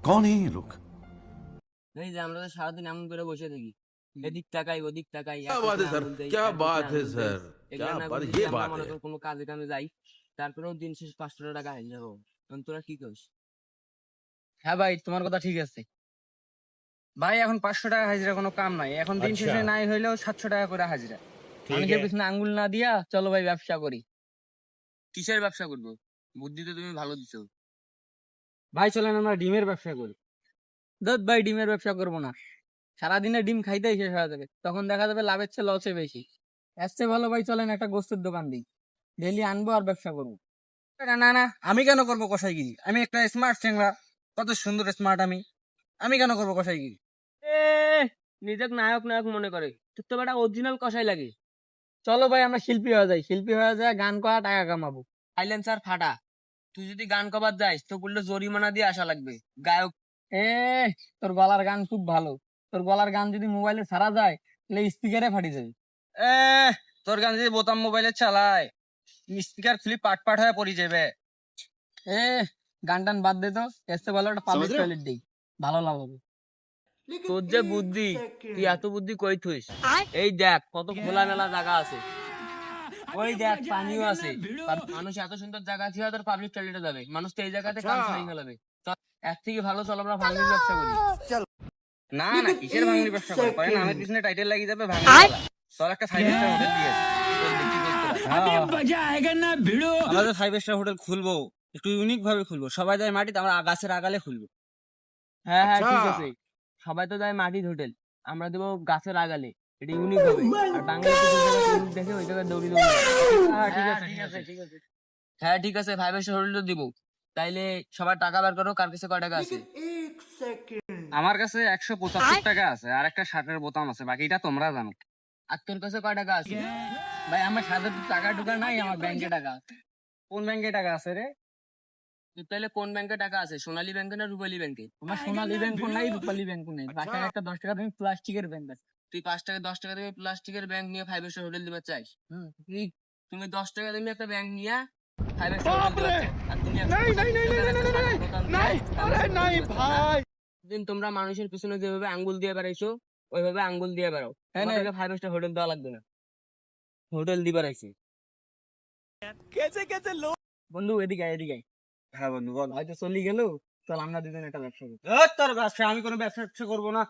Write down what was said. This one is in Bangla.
कौन है ये लोग? এই যে আমরা তো সারাদিন এমন করে বসে থাকি, এদিক তাকাই ওদিক তাকাই, क्या बात है सर, क्या बात है सर, क्या बात, ये बात है। কোনো কাজে কামে যাই, তারপরেও দিন শেষে 500 টাকা হাইল যাবো। তোরা কি করিস? হ্যাঁ ভাই, তোমার কথা ঠিক আছে ভাই। এখন 500 টাকা হাজিরা কোনো কাম নাই, এখন দিন শেষে নাই হইলেও 700 টাকা করে হাজিরা। মানুষের পিছনে আঙ্গুল না দিয়া চলো ভাই ব্যবসা করি। কিসের ব্যবসা করবো? বুদ্ধি তো তুমি ভালো দিছো। ভাই চলেন আমরা ডিমের ব্যবসা করি। দত ভাই ডিমের ব্যবসা করবো না, সারাদিনে ডিম খাইতেই শেষ হয়ে যাবে, তখন দেখা যাবে লাভের চেয়ে লসে বেশি। এর চেয়ে ভালো ভাই চলেন একটা গোস্তের দোকান দিই, ডেলি আনবো আর ব্যবসা করবো। না না না, আমি কেন করবো কসাইগিরি? আমি একটা স্মার্ট চেংড়া, কত সুন্দর স্মার্ট আমি আমি কেন করবো কসাইগিরি? এ নিজেকে নায়ক নায়ক মনে করে, তোর তো বেটা অরিজিনাল কষাই লাগে। চলো ভাই আমরা শিল্পী হয়ে যাই, শিল্পী হয়ে যায় গান করা টাকা কামাবো। সাইলেন্সার ফাটা, তুই যদি গান কবার যাইস তো বললে জরিমানা দিয়ে আসা লাগবে। গায়ক এ তোর গলার গান খুব ভালো, তোর গলার গান যদি মোবাইলে ছাড়া যায় তাহলে স্পিকারে ফাটি যাবে। এ তোর গান যদি বোতাম মোবাইলে চালায় স্পিকার খুলি পাট পাট হয়ে পড়ে যাবে। এ গান টান বাদ দে তো, এসে ভালো একটা পাবলিক টয়লেট দেই, ভালো লাভ হবে। তোর যে বুদ্ধি, তুই এত বুদ্ধি কই থুইস? এই দেখ কত খোলা মেলা জায়গা আছে, ওই দেখ পানিও আছে। মানুষ এত সুন্দর জায়গা থেকে তোর পাবলিক টয়লেটে যাবে, মানুষ তো এই জায়গাতে কাজ করে ফেলাবে। চল এর থেকে ভালো, চল আমরা ভাঙির ব্যবসা করি। না না, কিসের ভাঙনি ব্যবসা করবো? পারে না, আমার পিছনে টাইটেল লাগিয়ে যাবে ভাঙনি। চল একটা 5 স্টার হোটেল দিয়ে আমাদের 5 স্টার হোটেল খুলবো, একটু ইউনিক ভাবে খুলবো, সবাই যায় মাটিতে, আমরা গাছের আগালে খুলবো। হ্যাঁ হ্যাঁ ঠিক আছে, সবাই তো যায় মাটির হোটেল, আমরা দেবো গাছের আগালে, এটা ইউনিক হবে। আর বাঙালি দেখে ওই জায়গায় দৌড়ি দৌড়ি। হ্যাঁ ঠিক আছে ঠিক আছে ঠিক আছে। হ্যাঁ ঠিক আছে, 5 স্টার হোটেল তো দিব। তাইলে সবার টাকা বের করো, কার কাছে কয় টাকা আছে? আমার কাছে 175 টাকা আছে, আর একটা শার্টের বোতাম আছে, বাকিটা তোমরা জানো। আর তোর কাছে কয় টাকা আছে? ভাই আমার সাথে তো টাকা ঢোকা নাই, আমার ব্যাংকে টাকা আছে। কোন ব্যাংকে টাকা আছে রে? তুই তাহলে কোন ব্যাংকে টাকা আছে, সোনালী ব্যাংকে না রূপালী ব্যাংকে? আমার সোনালী ব্যাংকও নাই, রূপালী ব্যাংকও নাই, বাকি একটা 10 টাকা তুমি প্লাস্টিকের ব্যাংক আছে। তুই 5 টাকা 10 টাকা দিয়ে প্লাস্টিকের ব্যাংক নিয়ে 5 স্টার হোটেল দিতে চাইস? তুমি 10 টাকা দিয়ে একটা ব্যাংক নিয়ে 5 স্টার হোটেল দিতে চাও, আর তুমি দিন তোমরা মানুষের পিছনে যেভাবে আঙ্গুল দিয়ে বেড়াইছো, ওইভাবে আঙ্গুল দিয়ে বেড়াও। 5 স্টার হোটেল দেওয়া লাগবে না, হোটেল দিয়ে বেড়াইছি। বন্ধু এদিকে আয়, এদিকে আয়। হ্যাঁ বন্ধু বল। হয়তো চলে গেল, চল আমরা দুজন একটা ব্যবসা করি। তোর ব্যবসা, আমি কোনো ব্যবসা করবো না।